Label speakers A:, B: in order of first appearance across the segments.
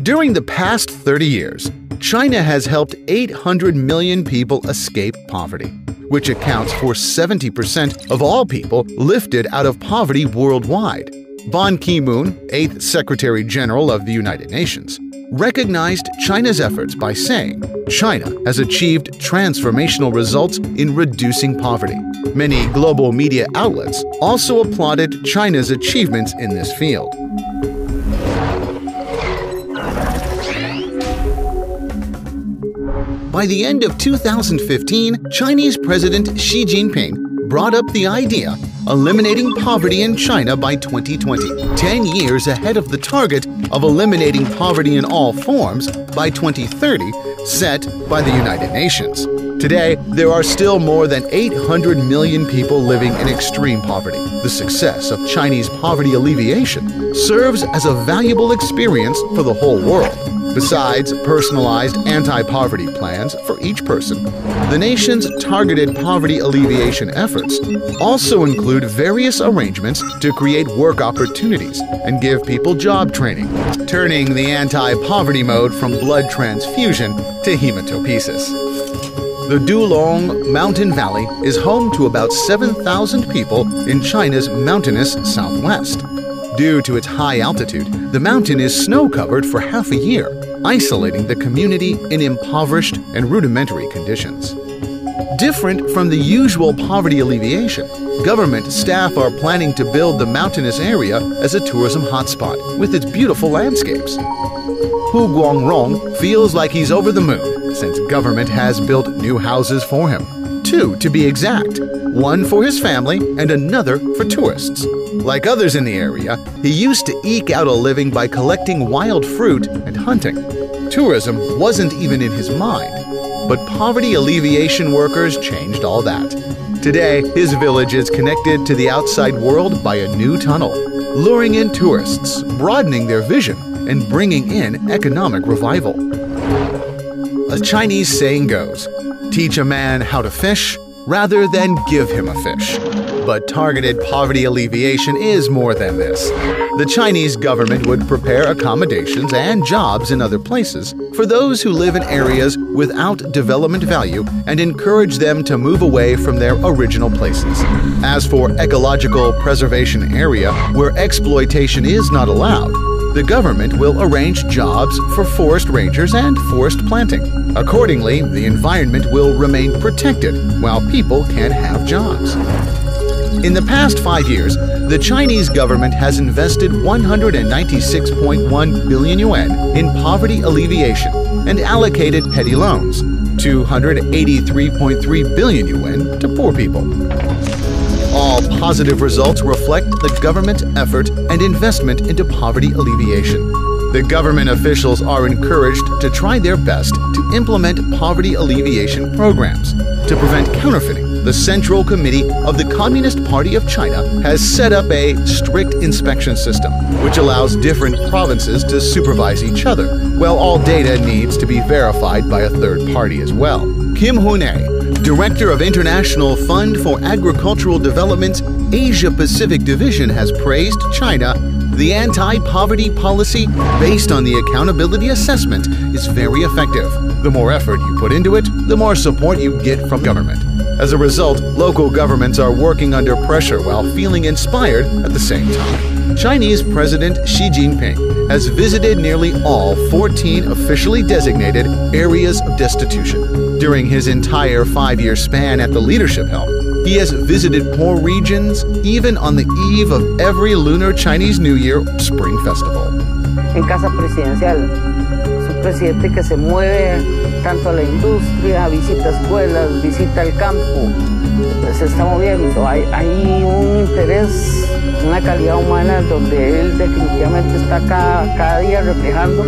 A: During the past 30 years, China has helped 800 million people escape poverty, which accounts for 70% of all people lifted out of poverty worldwide. Ban Ki-moon, 8th Secretary General of the United Nations, recognized China's efforts by saying, "China has achieved transformational results in reducing poverty." Many global media outlets also applauded China's achievements in this field. By the end of 2015, Chinese President Xi Jinping brought up the idea eliminating poverty in China by 2020, 10 years ahead of the target of eliminating poverty in all forms by 2030 set by the United Nations. Today, there are still more than 800 million people living in extreme poverty. The success of Chinese poverty alleviation serves as a valuable experience for the whole world. Besides personalized anti-poverty plans for each person, the nation's targeted poverty alleviation efforts also include various arrangements to create work opportunities and give people job training, turning the anti-poverty mode from blood transfusion to hematopoiesis. The Dulong Mountain Valley is home to about 7,000 people in China's mountainous southwest. Due to its high altitude, the mountain is snow-covered for half a year, isolating the community in impoverished and rudimentary conditions. Different from the usual poverty alleviation, government staff are planning to build the mountainous area as a tourism hotspot with its beautiful landscapes. Hu Guangrong feels like he's over the moon since government has built new houses for him. 2 to be exact, one for his family and another for tourists. Like others in the area, he used to eke out a living by collecting wild fruit and hunting. Tourism wasn't even in his mind. But poverty alleviation workers changed all that. Today, his village is connected to the outside world by a new tunnel, luring in tourists, broadening their vision, and bringing in economic revival. A Chinese saying goes, "Teach a man how to fish rather than give him a fish." But targeted poverty alleviation is more than this. The Chinese government would prepare accommodations and jobs in other places for those who live in areas without development value and encourage them to move away from their original places. As for ecological preservation area where exploitation is not allowed, the government will arrange jobs for forest rangers and forest planting. Accordingly, the environment will remain protected while people can have jobs. In the past 5 years, the Chinese government has invested 196.1 billion yuan in poverty alleviation and allocated petty loans, 283.3 billion yuan to poor people. All positive results reflect the government effort and investment into poverty alleviation. The government officials are encouraged to try their best to implement poverty alleviation programs. To prevent counterfeiting, the Central Committee of the Communist Party of China has set up a strict inspection system, which allows different provinces to supervise each other, while all data needs to be verified by a third party as well. Kim Hun-ae, Director of International Fund for Agricultural Development's Asia-Pacific Division, has praised China. The anti-poverty policy based on the accountability assessment is very effective. The more effort you put into it, the more support you get from government. As a result, local governments are working under pressure while feeling inspired at the same time. Chinese President Xi Jinping has visited nearly all 14 officially designated areas of destitution. During his entire 5-year span at the leadership helm, he has visited poor regions even on the eve of every lunar Chinese New Year Spring Festival.
B: En Casa Presidencial, es un presidente que se mueve tanto a la industria, visita escuelas, visita el campo, se está moviendo. Hay un interés, una calidad humana donde él definitivamente está cada día reflejando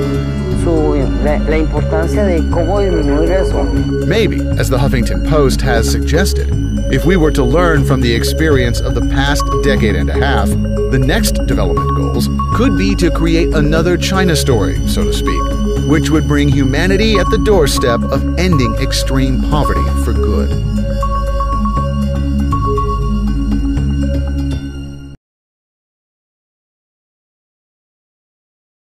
B: la importancia de cómo disminuir eso.
A: Maybe, as the Huffington Post has suggested, if we were to learn from the experience of the past decade and a half, the next development goals could be to create another China story, so to speak, which would bring humanity at the doorstep of ending extreme poverty for